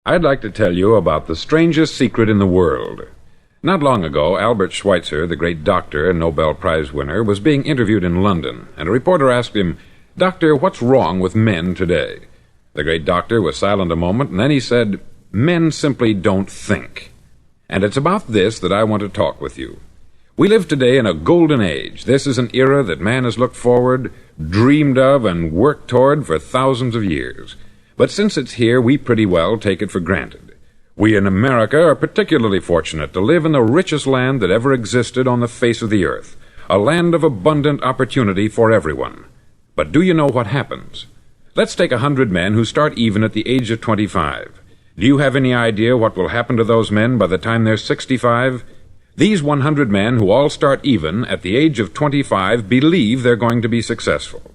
I'd like to tell you about the strangest secret in the world. Not long ago, Albert Schweitzer, the great doctor and Nobel Prize winner, was being interviewed in London, and a reporter asked him, "Doctor, what's wrong with men today?" The great doctor was silent a moment, and then he said, "Men simply don't think." And it's about this that I want to talk with you. We live today in a golden age. This is an era that man has looked forward, dreamed of, and worked toward for thousands of years. But since it's here, we pretty well take it for granted. We in America are particularly fortunate to live in the richest land that ever existed on the face of the earth, a land of abundant opportunity for everyone. But do you know what happens? Let's take 100 men who start even at the age of 25. Do you have any idea what will happen to those men by the time they're 65? These 100 men who all start even at the age of 25 believe they're going to be successful.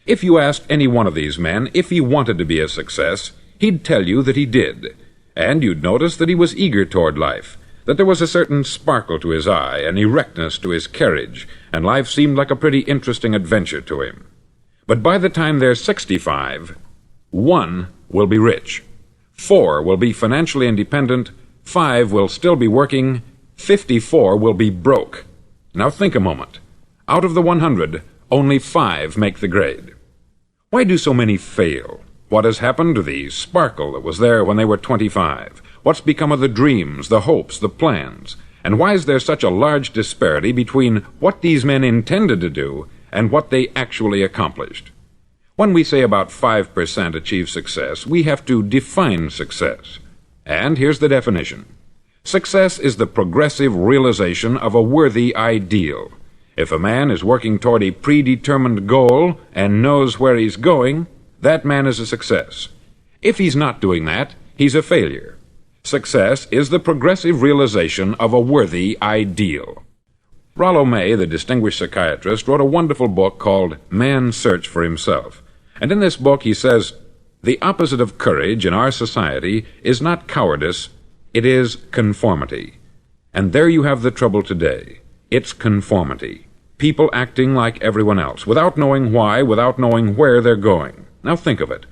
If you asked any one of these men if he wanted to be a success, he'd tell you that he did. And you'd notice that he was eager toward life, that there was a certain sparkle to his eye, an erectness to his carriage, and life seemed like a pretty interesting adventure to him. But by the time they're 65, 1 will be rich, 4 will be financially independent, 5 will still be working, 54 will be broke. Now think a moment. Out of the 100, only 5 make the grade. Why do so many fail? What has happened to the sparkle that was there when they were 25? What's become of the dreams, the hopes, the plans? And why is there such a large disparity between what these men intended to do and what they actually accomplished? When we say about 5% achieve success, we have to define success. And here's the definition. Success is the progressive realization of a worthy ideal. If a man is working toward a predetermined goal and knows where he's going, that man is a success. If he's not doing that, he's a failure. Success is the progressive realization of a worthy ideal. Rollo May, the distinguished psychiatrist, wrote a wonderful book called Man's Search for Himself. And in this book he says, "The opposite of courage in our society is not cowardice, it is conformity." And there you have the trouble today. It's conformity. People acting like everyone else, without knowing why, without knowing where they're going. Now think of it.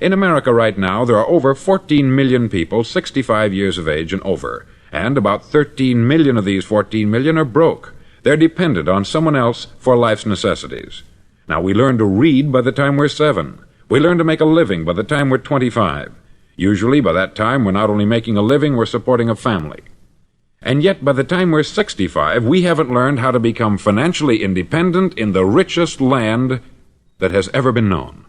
In America right now, there are over 14 million people 65 years of age and over, and about 13 million of these 14 million are broke. They're dependent on someone else for life's necessities. Now, we learn to read by the time we're 7. We learn to make a living by the time we're 25. Usually, by that time, we're not only making a living, we're supporting a family. And yet, by the time we're 65, we haven't learned how to become financially independent in the richest land that has ever been known.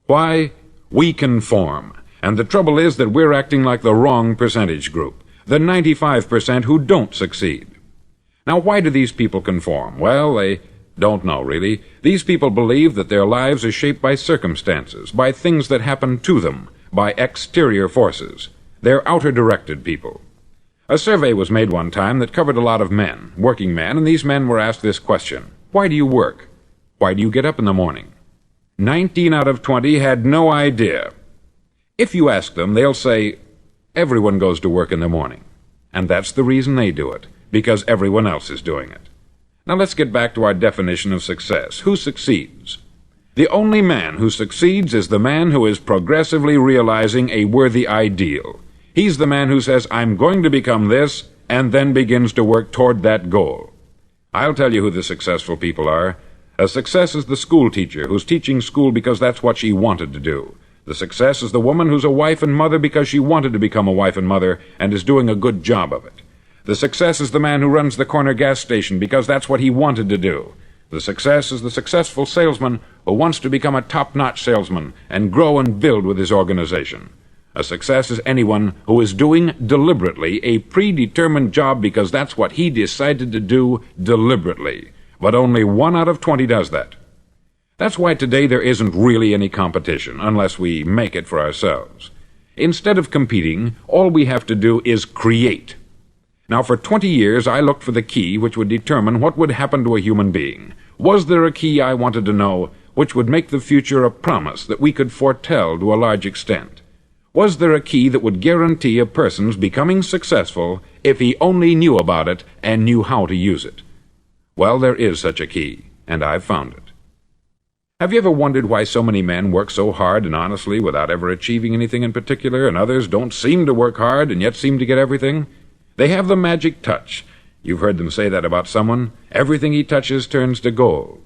Why? We conform. And the trouble is that we're acting like the wrong percentage group, the 95% who don't succeed. Now, why do these people conform? Well, they don't know, really. These people believe that their lives are shaped by circumstances, by things that happen to them, by exterior forces. They're outer-directed people. A survey was made one time that covered a lot of men, working men, and these men were asked this question: why do you work? Why do you get up in the morning? 19 out of 20 had no idea. If you ask them, they'll say, everyone goes to work in the morning. And that's the reason they do it, because everyone else is doing it. Now let's get back to our definition of success. Who succeeds? The only man who succeeds is the man who is progressively realizing a worthy ideal. He's the man who says, I'm going to become this, and then begins to work toward that goal. I'll tell you who the successful people are. A success is the school teacher who's teaching school because that's what she wanted to do. The success is the woman who's a wife and mother because she wanted to become a wife and mother and is doing a good job of it. The success is the man who runs the corner gas station because that's what he wanted to do. The success is the successful salesman who wants to become a top-notch salesman and grow and build with his organization. A success is anyone who is doing deliberately a predetermined job because that's what he decided to do deliberately. But only 1 out of 20 does that. That's why today there isn't really any competition, unless we make it for ourselves. Instead of competing, all we have to do is create. Now, for 20 years, I looked for the key which would determine what would happen to a human being. Was there a key, I wanted to know, which would make the future a promise that we could foretell to a large extent? Was there a key that would guarantee a person's becoming successful if he only knew about it and knew how to use it? Well, there is such a key, and I've found it. Have you ever wondered why so many men work so hard and honestly without ever achieving anything in particular, and others don't seem to work hard and yet seem to get everything? They have the magic touch. You've heard them say that about someone. Everything he touches turns to gold.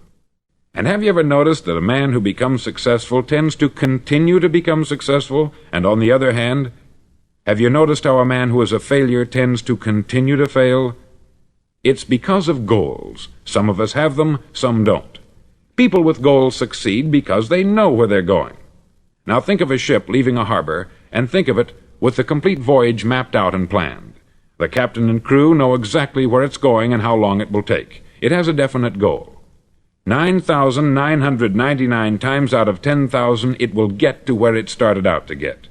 And have you ever noticed that a man who becomes successful tends to continue to become successful, and on the other hand, have you noticed how a man who is a failure tends to continue to fail? It's because of goals. Some of us have them, some don't. People with goals succeed because they know where they're going. Now think of a ship leaving a harbor, and think of it with the complete voyage mapped out and planned. The captain and crew know exactly where it's going and how long it will take. It has a definite goal. 9,999 times out of 10,000 it will get to where it started out to get.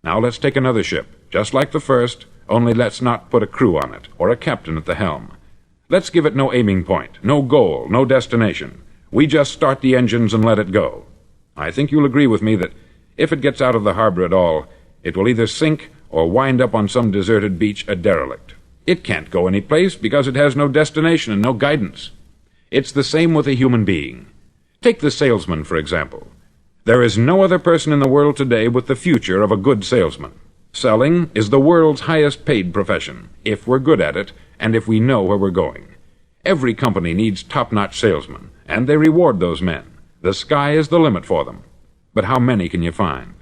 Now let's take another ship, just like the first, only let's not put a crew on it, or a captain at the helm. Let's give it no aiming point, no goal, no destination. We just start the engines and let it go. I think you'll agree with me that if it gets out of the harbor at all, it will either sink or wind up on some deserted beach a derelict. It can't go any place because it has no destination and no guidance. It's the same with a human being. Take the salesman, for example. There is no other person in the world today with the future of a good salesman. Selling is the world's highest paid profession, if we're good at it and if we know where we're going. Every company needs top-notch salesmen, and they reward those men. The sky is the limit for them. But how many can you find?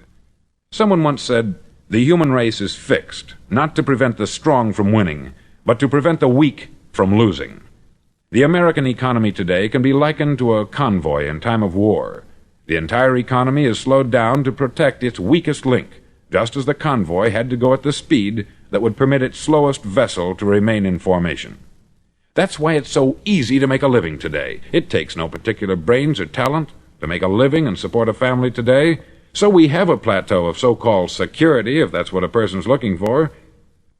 Someone once said, the human race is fixed, not to prevent the strong from winning, but to prevent the weak from losing. The American economy today can be likened to a convoy in time of war. The entire economy is slowed down to protect its weakest link, just as the convoy had to go at the speed that would permit its slowest vessel to remain in formation. That's why it's so easy to make a living today. It takes no particular brains or talent to make a living and support a family today. So we have a plateau of so-called security, if that's what a person's looking for.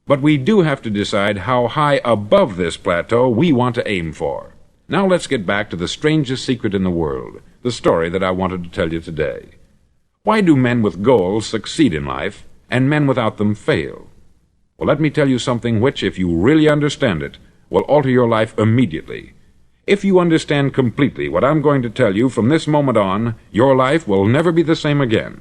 But we do have to decide how high above this plateau we want to aim for. Now let's get back to the strangest secret in the world, the story that I wanted to tell you today. Why do men with goals succeed in life, and men without them fail? Well, let me tell you something which, if you really understand it, will alter your life immediately. If you understand completely what I'm going to tell you from this moment on, your life will never be the same again.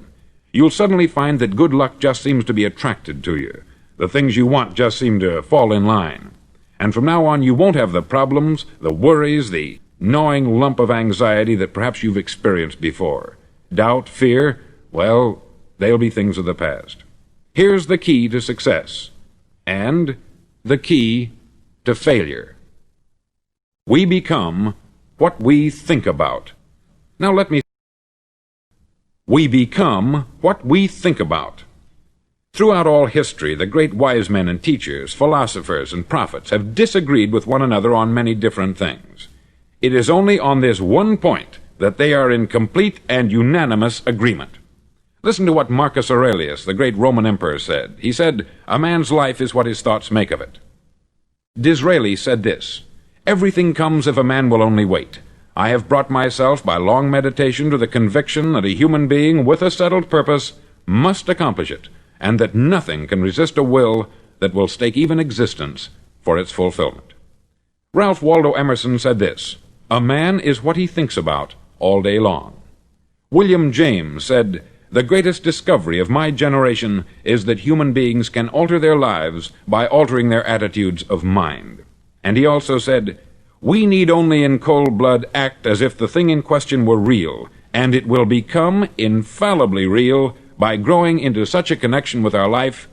You'll suddenly find that good luck just seems to be attracted to you. The things you want just seem to fall in line. And from now on, you won't have the problems, the worries, the gnawing lump of anxiety that perhaps you've experienced before. Doubt, fear, well, they'll be things of the past. Here's the key to success, and the key to failure. We become what we think about. Now we become what we think about. Throughout all history, the great wise men and teachers, philosophers and prophets have disagreed with one another on many different things. It is only on this one point that they are in complete and unanimous agreement. Listen to what Marcus Aurelius, the great Roman emperor, said. He said, "A man's life is what his thoughts make of it." Disraeli said this, "Everything comes if a man will only wait. I have brought myself by long meditation to the conviction that a human being with a settled purpose must accomplish it, and that nothing can resist a will that will stake even existence for its fulfillment." Ralph Waldo Emerson said this, "A man is what he thinks about all day long." William James said, "The greatest discovery of my generation is that human beings can alter their lives by altering their attitudes of mind." And he also said, "We need only in cold blood act as if the thing in question were real, and it will become infallibly real by growing into such a connection with our life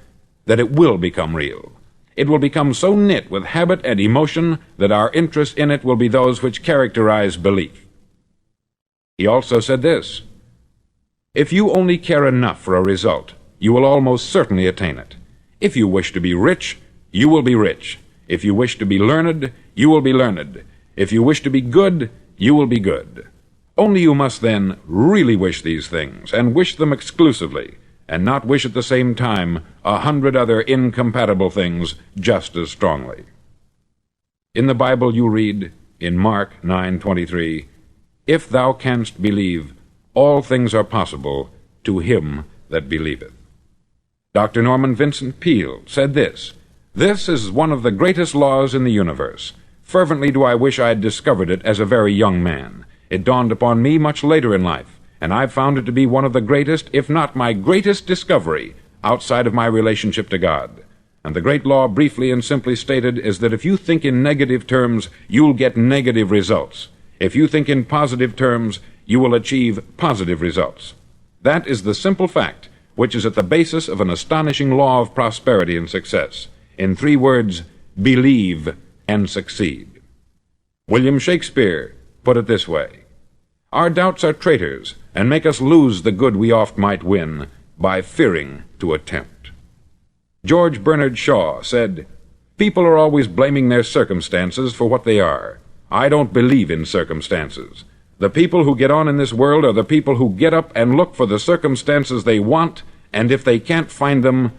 that it will become real. It will become so knit with habit and emotion that our interest in it will be those which characterize belief." He also said this, "If you only care enough for a result, you will almost certainly attain it. If you wish to be rich, you will be rich. If you wish to be learned, you will be learned. If you wish to be good, you will be good. Only you must then really wish these things, and wish them exclusively, and not wish at the same time 100 other incompatible things just as strongly." In the Bible you read, in Mark 9:23, "If thou canst believe, all things are possible to him that believeth." Dr. Norman Vincent Peale said this, "This is one of the greatest laws in the universe. Fervently do I wish I had discovered it as a very young man. It dawned upon me much later in life, and I've found it to be one of the greatest, if not my greatest discovery, outside of my relationship to God. And the great law, briefly and simply stated, is that if you think in negative terms, you'll get negative results. If you think in positive terms, you will achieve positive results. That is the simple fact which is at the basis of an astonishing law of prosperity and success. In 3 words, believe and succeed. William Shakespeare put it this way: "Our doubts are traitors, and make us lose the good we oft might win, by fearing to attempt." George Bernard Shaw said, "People are always blaming their circumstances for what they are. I don't believe in circumstances. The people who get on in this world are the people who get up and look for the circumstances they want, and if they can't find them,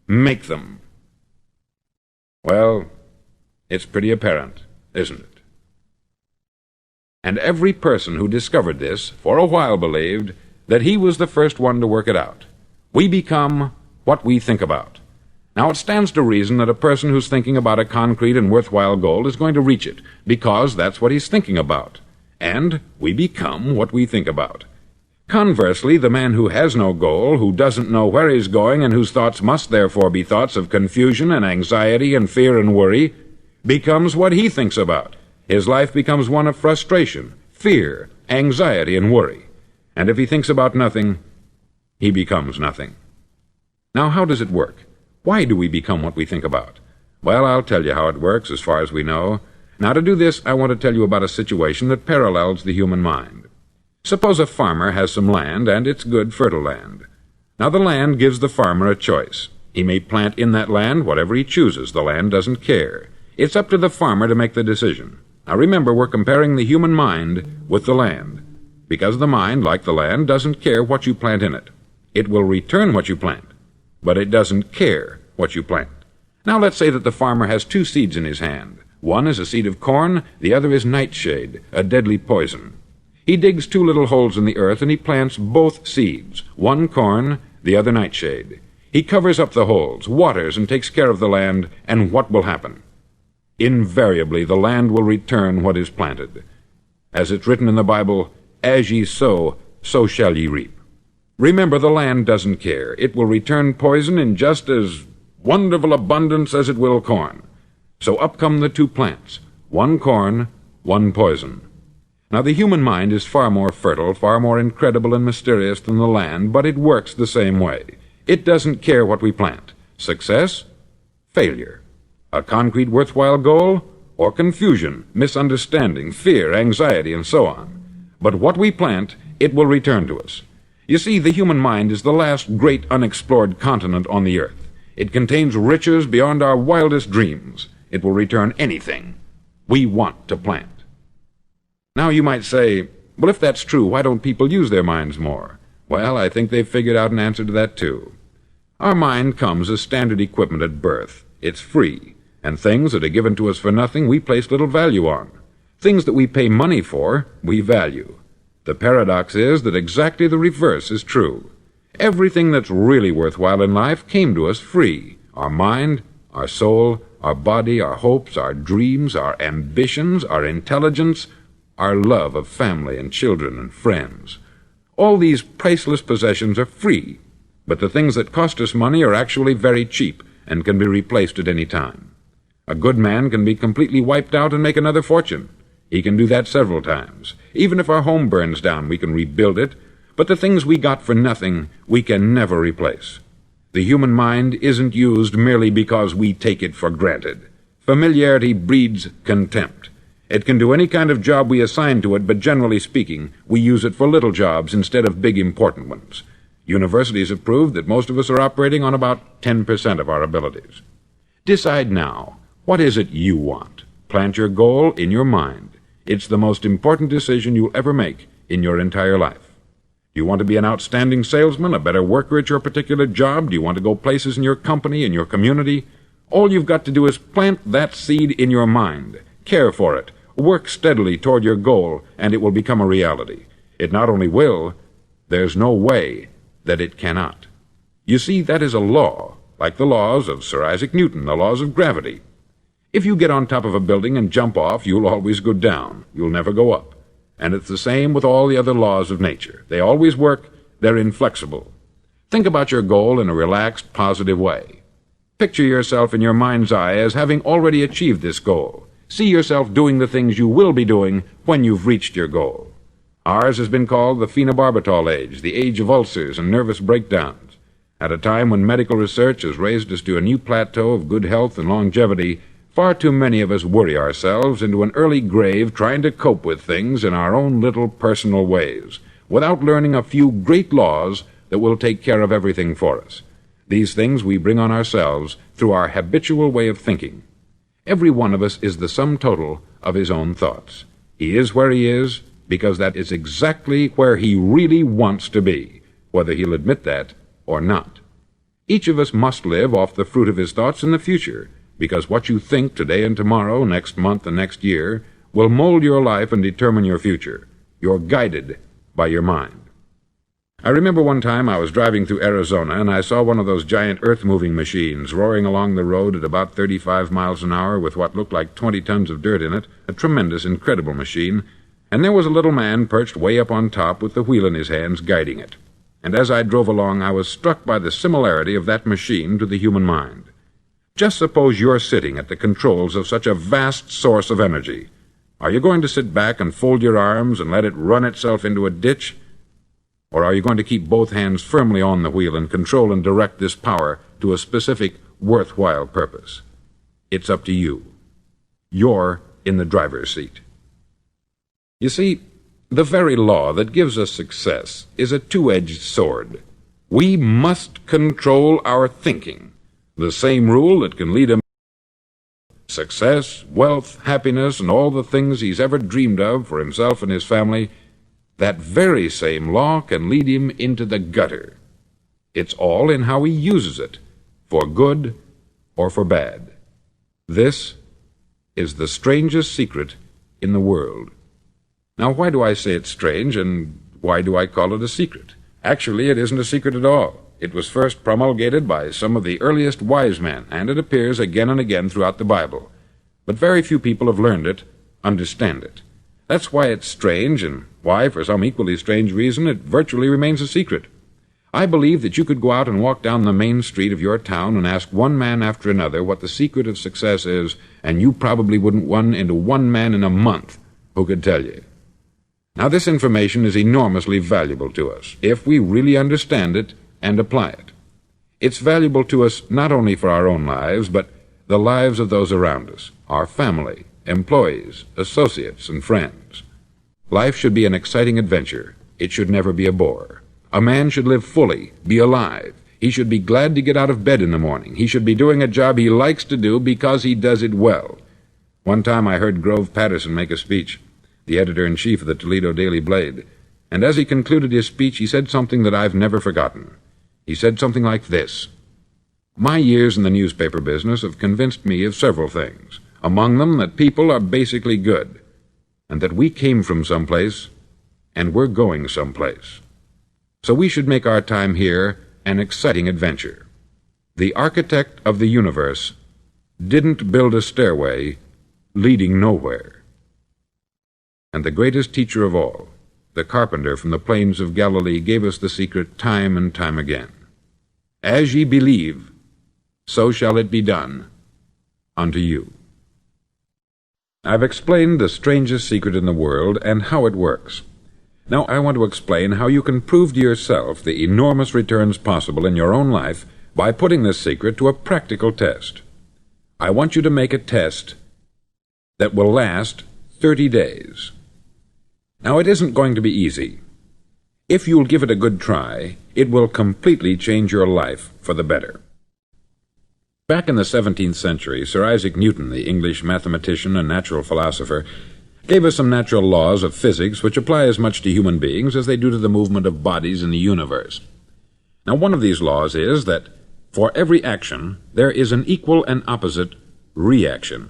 make them." Well, it's pretty apparent, isn't it? And every person who discovered this for a while believed that he was the first one to work it out. We become what we think about. Now, it stands to reason that a person who's thinking about a concrete and worthwhile goal is going to reach it, because that's what he's thinking about. And we become what we think about. Conversely, the man who has no goal, who doesn't know where he's going, and whose thoughts must therefore be thoughts of confusion and anxiety and fear and worry, becomes what he thinks about. His life becomes one of frustration, fear, anxiety, and worry. And if he thinks about nothing, he becomes nothing. Now, how does it work? Why do we become what we think about? Well, I'll tell you how it works as far as we know. Now, to do this, I want to tell you about a situation that parallels the human mind. Suppose a farmer has some land, and it's good, fertile land. Now, the land gives the farmer a choice. He may plant in that land whatever he chooses. The land doesn't care. It's up to the farmer to make the decision. Now, remember, we're comparing the human mind with the land, because the mind, like the land, doesn't care what you plant in it. It will return what you plant, but it doesn't care what you plant. Now, let's say that the farmer has 2 seeds in his hand. One is a seed of corn, the other is nightshade, a deadly poison. He digs 2 little holes in the earth, and he plants both seeds, one corn, the other nightshade. He covers up the holes, waters, and takes care of the land, and what will happen? Invariably, the land will return what is planted. As it's written in the Bible, "As ye sow, so shall ye reap." Remember, the land doesn't care. It will return poison in just as wonderful abundance as it will corn. So up come the 2 plants, one corn, one poison. Now, the human mind is far more fertile, far more incredible and mysterious than the land, but it works the same way. It doesn't care what we plant. Success, failure. A concrete, worthwhile goal, or confusion, misunderstanding, fear, anxiety, and so on. But what we plant, it will return to us. You see, the human mind is the last great unexplored continent on the earth. It contains riches beyond our wildest dreams. It will return anything we want to plant. Now, you might say, well, if that's true, why don't people use their minds more? Well, I think they've figured out an answer to that, too. Our mind comes as standard equipment at birth. It's free, and things that are given to us for nothing we place little value on. Things that we pay money for, we value. The paradox is that exactly the reverse is true. Everything that's really worthwhile in life came to us free. Our mind, our soul, our body, our hopes, our dreams, our ambitions, our intelligence, our love of family and children and friends. All these priceless possessions are free, but the things that cost us money are actually very cheap and can be replaced at any time. A good man can be completely wiped out and make another fortune. He can do that several times. Even if our home burns down, we can rebuild it, but the things we got for nothing, we can never replace. The human mind isn't used merely because we take it for granted. Familiarity breeds contempt. It can do any kind of job we assign to it, but generally speaking, we use it for little jobs instead of big important ones. Universities have proved that most of us are operating on about 10% of our abilities. Decide now, what is it you want? Plant your goal in your mind. It's the most important decision you'll ever make in your entire life. Do you want to be an outstanding salesman, a better worker at your particular job? Do you want to go places in your company, in your community? All you've got to do is plant that seed in your mind. Care for it. Work steadily toward your goal, and it will become a reality. It not only will, there's no way that it cannot. You see, that is a law, like the laws of Sir Isaac Newton, the laws of gravity. If you get on top of a building and jump off, you'll always go down. You'll never go up. And it's the same with all the other laws of nature. They always work, they're inflexible. Think about your goal in a relaxed, positive way. Picture yourself in your mind's eye as having already achieved this goal. See yourself doing the things you will be doing when you've reached your goal. Ours has been called the phenobarbital age, the age of ulcers and nervous breakdowns. At a time when medical research has raised us to a new plateau of good health and longevity, far too many of us worry ourselves into an early grave trying to cope with things in our own little personal ways, without learning a few great laws that will take care of everything for us. These things we bring on ourselves through our habitual way of thinking. Every one of us is the sum total of his own thoughts. He is where he is because that is exactly where he really wants to be, whether he'll admit that or not. Each of us must live off the fruit of his thoughts in the future, because what you think today and tomorrow, next month and next year, will mold your life and determine your future. You're guided by your mind. I remember one time I was driving through Arizona and I saw one of those giant earth-moving machines roaring along the road at about 35 miles an hour with what looked like 20 tons of dirt in it, a tremendous, incredible machine, and there was a little man perched way up on top with the wheel in his hands guiding it. And as I drove along, I was struck by the similarity of that machine to the human mind. Just suppose you're sitting at the controls of such a vast source of energy. Are you going to sit back and fold your arms and let it run itself into a ditch? Or are you going to keep both hands firmly on the wheel and control and direct this power to a specific, worthwhile purpose? It's up to you. You're in the driver's seat. You see, the very law that gives us success is a two-edged sword. We must control our thinking. The same rule that can lead him to success, wealth, happiness, and all the things he's ever dreamed of for himself and his family, that very same law can lead him into the gutter. It's all in how he uses it, for good or for bad. This is the strangest secret in the world. Now, why do I say it's strange, and why do I call it a secret? Actually, it isn't a secret at all. It was first promulgated by some of the earliest wise men, and it appears again and again throughout the Bible. But very few people have learned it, understand it. That's why it's strange, and why, for some equally strange reason, it virtually remains a secret. I believe that you could go out and walk down the main street of your town and ask one man after another what the secret of success is, and you probably wouldn't run into one man in a month who could tell you. Now, this information is enormously valuable to us, if we really understand it and apply it. It's valuable to us not only for our own lives, but the lives of those around us, our family, employees, associates, and friends. Life should be an exciting adventure. It should never be a bore. A man should live fully, be alive. He should be glad to get out of bed in the morning. He should be doing a job he likes to do because he does it well. One time I heard Grove Patterson make a speech, the editor-in-chief of the Toledo Daily Blade, and as he concluded his speech, he said something that I've never forgotten. He said something like this: "My years in the newspaper business have convinced me of several things, among them that people are basically good, and that we came from someplace, and we're going someplace. So we should make our time here an exciting adventure. The architect of the universe didn't build a stairway leading nowhere." And the greatest teacher of all, the carpenter from the plains of Galilee, gave us the secret time and time again. "As ye believe, so shall it be done unto you." I've explained the strangest secret in the world and how it works. Now I want to explain how you can prove to yourself the enormous returns possible in your own life by putting this secret to a practical test. I want you to make a test that will last 30 days. Now, it isn't going to be easy. If you'll give it a good try, it will completely change your life for the better. Back in the 17th century, Sir Isaac Newton, the English mathematician and natural philosopher, gave us some natural laws of physics which apply as much to human beings as they do to the movement of bodies in the universe. Now, one of these laws is that for every action, there is an equal and opposite reaction.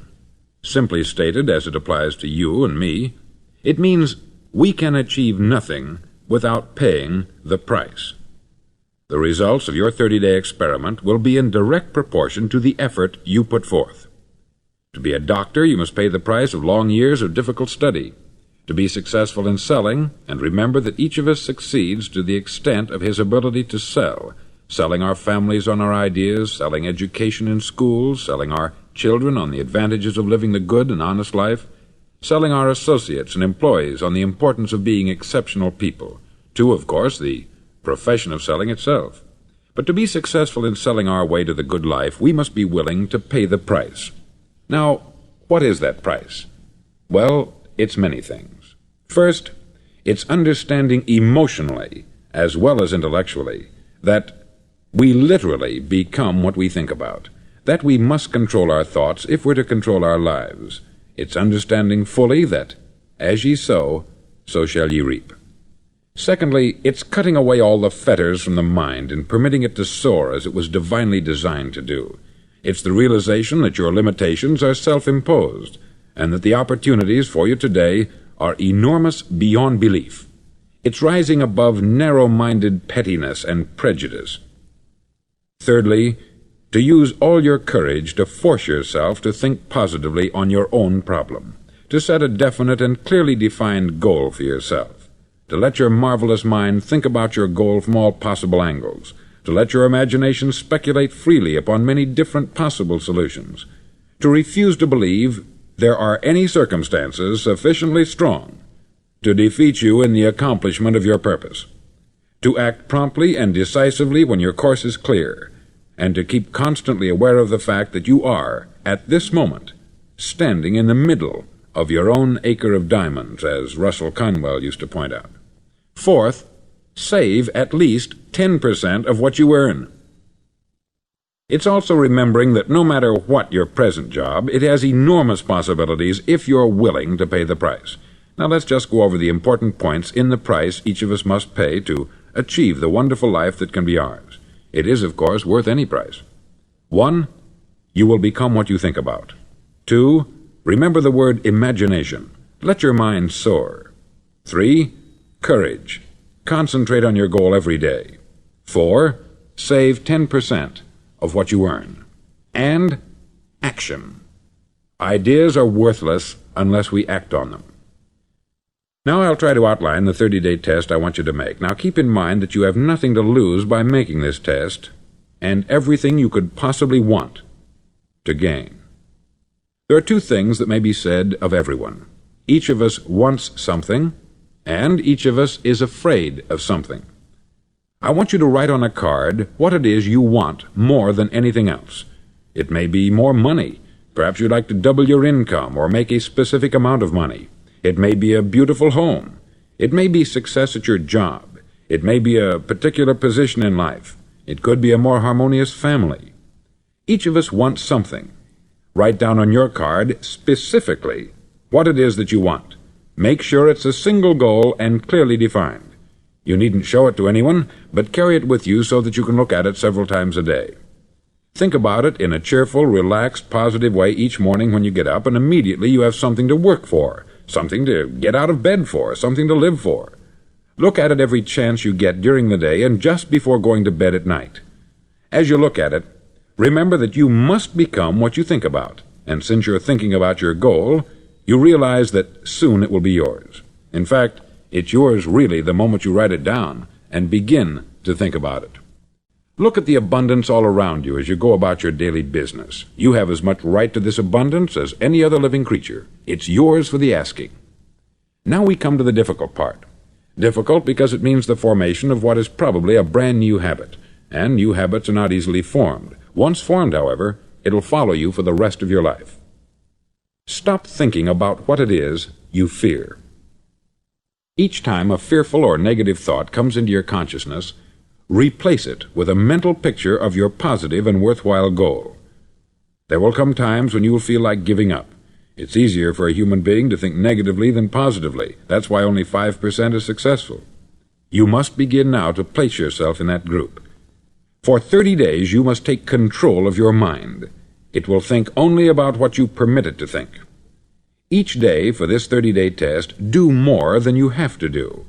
Simply stated, as it applies to you and me, it means we can achieve nothing without paying the price. The results of your 30-day experiment will be in direct proportion to the effort you put forth. To be a doctor, you must pay the price of long years of difficult study. to be successful in selling, and remember that each of us succeeds to the extent of his ability to sell, selling our families on our ideas, selling education in schools, selling our children on the advantages of living the good and honest life, selling our associates and employees on the importance of being exceptional people, to, of course, the profession of selling itself. But to be successful in selling our way to the good life, we must be willing to pay the price. Now, what is that price? Well, it's many things. First, it's understanding emotionally, as well as intellectually, that we literally become what we think about, that we must control our thoughts if we're to control our lives. It's understanding fully that, as ye sow, so shall ye reap. Secondly, it's cutting away all the fetters from the mind and permitting it to soar as it was divinely designed to do. It's the realization that your limitations are self-imposed, and that the opportunities for you today are enormous beyond belief. It's rising above narrow-minded pettiness and prejudice. Thirdly, to use all your courage to force yourself to think positively on your own problem, to set a definite and clearly defined goal for yourself, to let your marvelous mind think about your goal from all possible angles, to let your imagination speculate freely upon many different possible solutions, to refuse to believe there are any circumstances sufficiently strong to defeat you in the accomplishment of your purpose, to act promptly and decisively when your course is clear, and to keep constantly aware of the fact that you are, at this moment, standing in the middle of your own acre of diamonds, as Russell Conwell used to point out. Fourth, save at least 10% of what you earn. It's also remembering that no matter what your present job, it has enormous possibilities if you're willing to pay the price. Now let's just go over the important points in the price each of us must pay to achieve the wonderful life that can be ours. It is, of course, worth any price. 1. You will become what you think about. 2. Remember the word imagination. Let your mind soar. 3. Courage. Concentrate on your goal every day. 4. Save 10% of what you earn. And action. Ideas are worthless unless we act on them. Now I'll try to outline the 30-day test I want you to make. Now keep in mind that you have nothing to lose by making this test, and everything you could possibly want to gain. There are two things that may be said of everyone. Each of us wants something, and each of us is afraid of something. I want you to write on a card what it is you want more than anything else. It may be more money. Perhaps you'd like to double your income or make a specific amount of money. It may be a beautiful home. It may be success at your job. It may be a particular position in life. It could be a more harmonious family. Each of us wants something. Write down on your card specifically what it is that you want. Make sure it's a single goal and clearly defined. You needn't show it to anyone, but carry it with you so that you can look at it several times a day. Think about it in a cheerful, relaxed, positive way each morning when you get up, and immediately you have something to work for, something to get out of bed for, something to live for. Look at it every chance you get during the day and just before going to bed at night. As you look at it, remember that you must become what you think about, and since you're thinking about your goal, you realize that soon it will be yours. In fact, it's yours really the moment you write it down and begin to think about it. Look at the abundance all around you as you go about your daily business. You have as much right to this abundance as any other living creature. It's yours for the asking. Now we come to the difficult part. Difficult because it means the formation of what is probably a brand new habit, and new habits are not easily formed. Once formed, however, it'll follow you for the rest of your life. Stop thinking about what it is you fear. Each time a fearful or negative thought comes into your consciousness, replace it with a mental picture of your positive and worthwhile goal. There will come times when you will feel like giving up. It's easier for a human being to think negatively than positively. That's why only 5% is successful. You must begin now to place yourself in that group. For 30 days you must take control of your mind. It will think only about what you permit it to think. Each day for this 30-day test, do more than you have to do.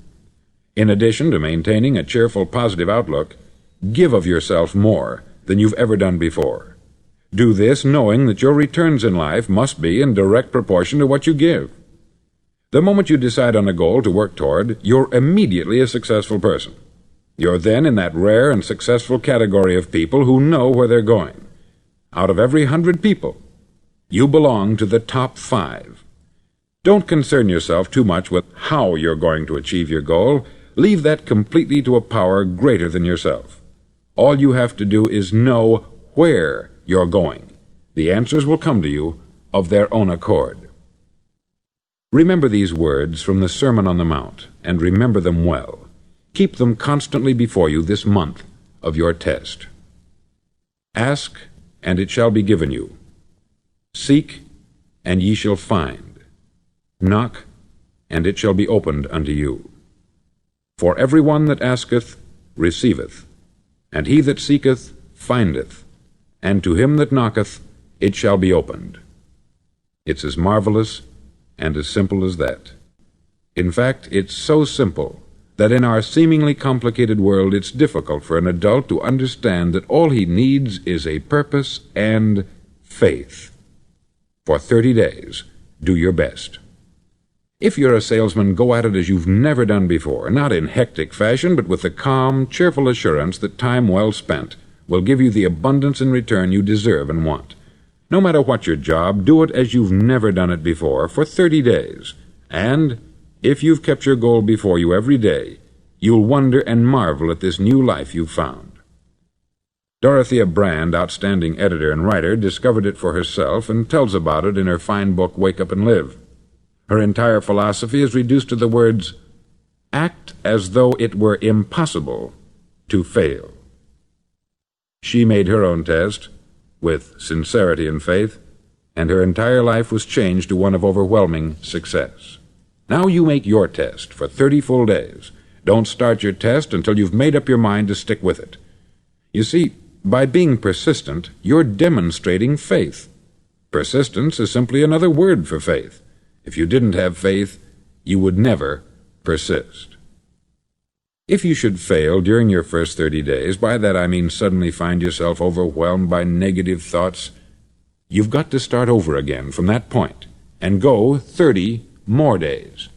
In addition to maintaining a cheerful, positive outlook, give of yourself more than you've ever done before. Do this knowing that your returns in life must be in direct proportion to what you give. The moment you decide on a goal to work toward, you're immediately a successful person. You're then in that rare and successful category of people who know where they're going. Out of every 100 people, you belong to the top 5. Don't concern yourself too much with how you're going to achieve your goal. Leave that completely to a power greater than yourself. All you have to do is know where you're going. The answers will come to you of their own accord. Remember these words from the Sermon on the Mount, and remember them well. Keep them constantly before you this month of your test. Ask, and it shall be given you. Seek, and ye shall find. Knock, and it shall be opened unto you. For every one that asketh receiveth, and he that seeketh findeth, and to him that knocketh it shall be opened. It's as marvelous and as simple as that. In fact, it's so simple that in our seemingly complicated world it's difficult for an adult to understand that all he needs is a purpose and faith. For 30 days, do your best. If you're a salesman, go at it as you've never done before, not in hectic fashion, but with the calm, cheerful assurance that time well spent will give you the abundance in return you deserve and want. No matter what your job, do it as you've never done it before for 30 days. And if you've kept your goal before you every day, you'll wonder and marvel at this new life you've found. Dorothea Brand, outstanding editor and writer, discovered it for herself and tells about it in her fine book, Wake Up and Live. Her entire philosophy is reduced to the words, act as though it were impossible to fail. She made her own test with sincerity and faith, and her entire life was changed to one of overwhelming success. Now you make your test for 30 full days. Don't start your test until you've made up your mind to stick with it. You see, by being persistent, you're demonstrating faith. Persistence is simply another word for faith. If you didn't have faith, you would never persist. If you should fail during your first 30 days, by that I mean suddenly find yourself overwhelmed by negative thoughts, you've got to start over again from that point and go 30 more days.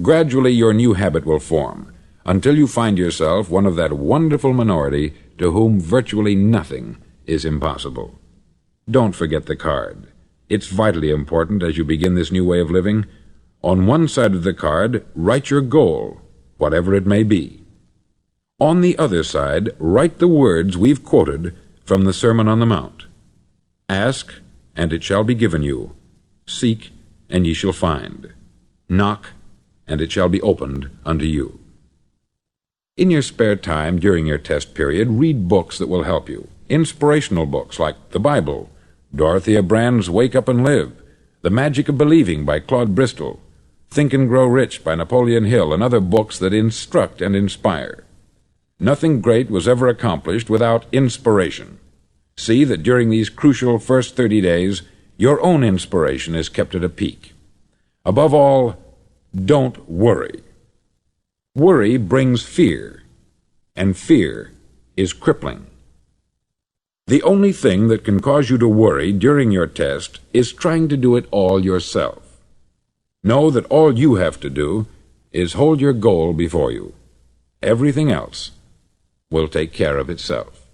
Gradually your new habit will form until you find yourself one of that wonderful minority to whom virtually nothing is impossible. Don't forget the card. It's vitally important as you begin this new way of living. On one side of the card, write your goal, whatever it may be. On the other side, write the words we've quoted from the Sermon on the Mount. Ask, and it shall be given you. Seek, and ye shall find. Knock, and it shall be opened unto you. In your spare time during your test period, read books that will help you. Inspirational books like the Bible, Dorothea Brand's Wake Up and Live, The Magic of Believing by Claude Bristol, Think and Grow Rich by Napoleon Hill, and other books that instruct and inspire. Nothing great was ever accomplished without inspiration. See that during these crucial first 30 days, your own inspiration is kept at a peak. Above all, don't worry. Worry brings fear, and fear is crippling. The only thing that can cause you to worry during your test is trying to do it all yourself. Know that all you have to do is hold your goal before you. Everything else will take care of itself.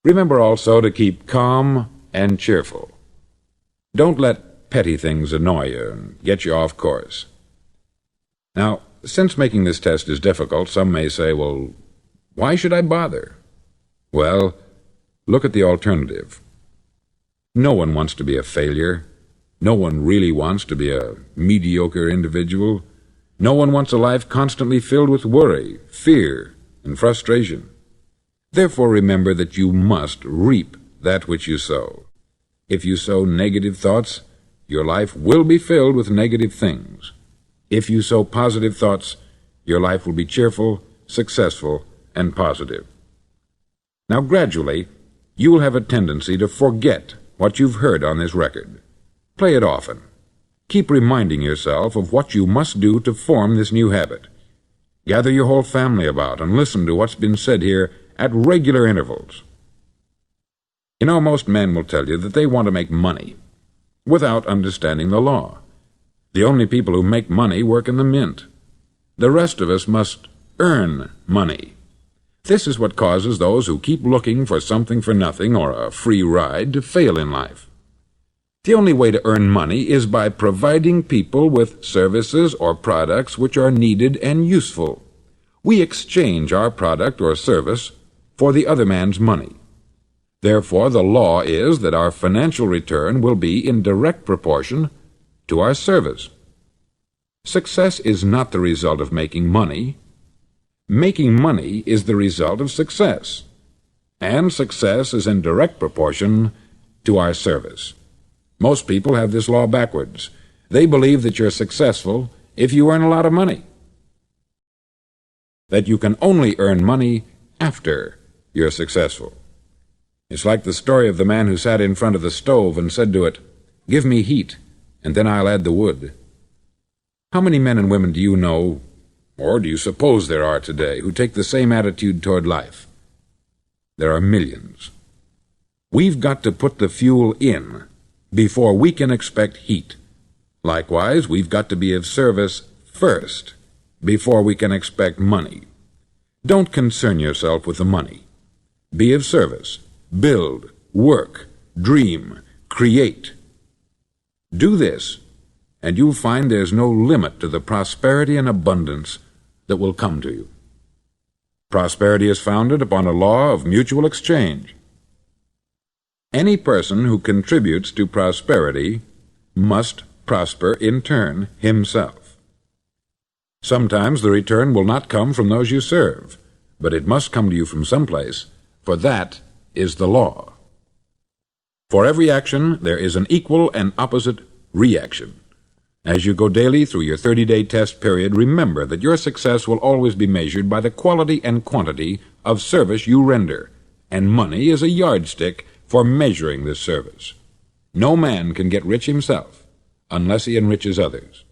Remember also to keep calm and cheerful. Don't let petty things annoy you and get you off course. Now, since making this test is difficult, some may say, well, why should I bother? Well, look at the alternative. No one wants to be a failure. No one really wants to be a mediocre individual. No one wants a life constantly filled with worry, fear, and frustration. Therefore, remember that you must reap that which you sow. If you sow negative thoughts, your life will be filled with negative things. If you sow positive thoughts, your life will be cheerful, successful, and positive. Now, gradually, you will have a tendency to forget what you've heard on this record. Play it often. Keep reminding yourself of what you must do to form this new habit. Gather your whole family about and listen to what's been said here at regular intervals. You know, most men will tell you that they want to make money without understanding the law. The only people who make money work in the mint. The rest of us must earn money. This is what causes those who keep looking for something for nothing or a free ride to fail in life. The only way to earn money is by providing people with services or products which are needed and useful. We exchange our product or service for the other man's money. Therefore, the law is that our financial return will be in direct proportion to our service. Success is not the result of making money. Making money is the result of success, and success is in direct proportion to our service. Most people have this law backwards. They believe that you're successful if you earn a lot of money, that you can only earn money after you're successful. It's like the story of the man who sat in front of the stove and said to it, "Give me heat, and then I'll add the wood." How many men and women do you know, or do you suppose there are today, who take the same attitude toward life? There are millions. We've got to put the fuel in before we can expect heat. Likewise, we've got to be of service first before we can expect money. Don't concern yourself with the money. Be of service. Build, work, dream, create. Do this, and you'll find there's no limit to the prosperity and abundance that will come to you. Prosperity is founded upon a law of mutual exchange. Any person who contributes to prosperity must prosper in turn himself. Sometimes the return will not come from those you serve, but it must come to you from someplace, for that is the law. For every action there is an equal and opposite reaction. As you go daily through your 30-day test period, remember that your success will always be measured by the quality and quantity of service you render, and money is a yardstick for measuring this service. No man can get rich himself unless he enriches others.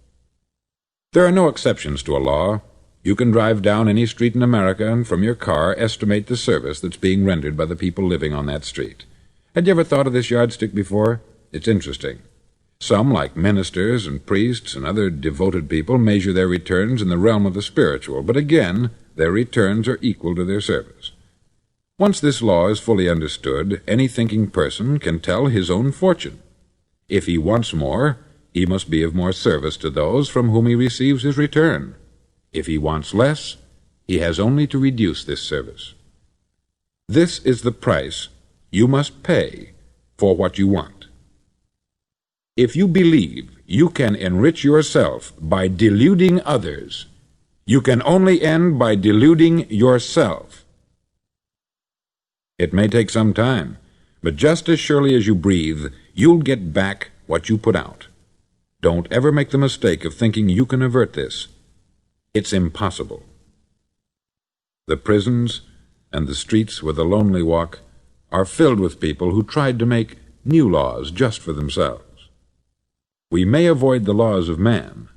There are no exceptions to a law. You can drive down any street in America and from your car estimate the service that's being rendered by the people living on that street. Had you ever thought of this yardstick before? It's interesting. Some, like ministers and priests and other devoted people, measure their returns in the realm of the spiritual, but again, their returns are equal to their service. Once this law is fully understood, any thinking person can tell his own fortune. If he wants more, he must be of more service to those from whom he receives his return. If he wants less, he has only to reduce this service. This is the price you must pay for what you want. If you believe you can enrich yourself by deluding others, you can only end by deluding yourself. It may take some time, but just as surely as you breathe, you'll get back what you put out. Don't ever make the mistake of thinking you can avert this. It's impossible. The prisons and the streets where the lonely walk are filled with people who tried to make new laws just for themselves. We may avoid the laws of man,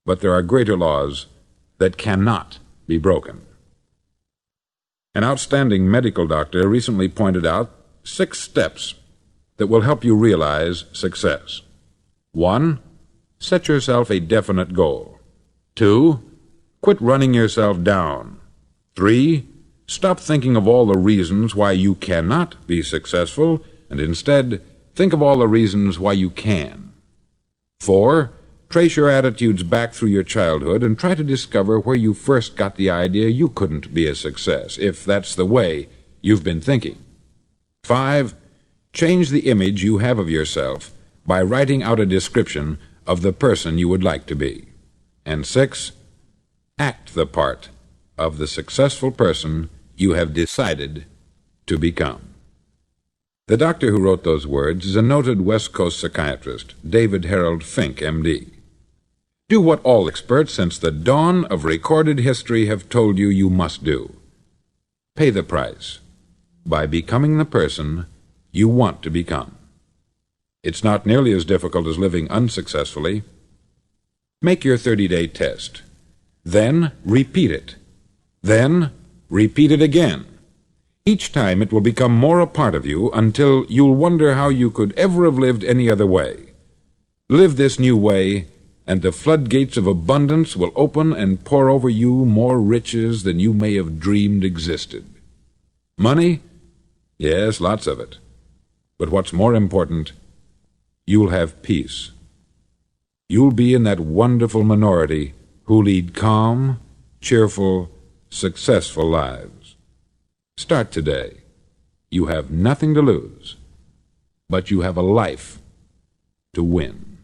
but there are greater laws that cannot be broken. An outstanding medical doctor recently pointed out 6 steps that will help you realize success. 1. Set yourself a definite goal. 2. Quit running yourself down. 3. Stop thinking of all the reasons why you cannot be successful, and instead think of all the reasons why you can. 4. Trace your attitudes back through your childhood and try to discover where you first got the idea you couldn't be a success, if that's the way you've been thinking. 5. Change the image you have of yourself by writing out a description of the person you would like to be. And 6. Act the part of the successful person you have decided to become. The doctor who wrote those words is a noted West Coast psychiatrist, David Harold Fink, M.D. Do what all experts since the dawn of recorded history have told you you must do. Pay the price by becoming the person you want to become. It's not nearly as difficult as living unsuccessfully. Make your 30-day test. Then repeat it. Then repeat it again. Each time it will become more a part of you until you'll wonder how you could ever have lived any other way. Live this new way and the floodgates of abundance will open and pour over you more riches than you may have dreamed existed. Money? Yes, lots of it. But what's more important, you'll have peace. You'll be in that wonderful minority who lead calm, cheerful, successful lives. Start today. You have nothing to lose, but you have a life to win.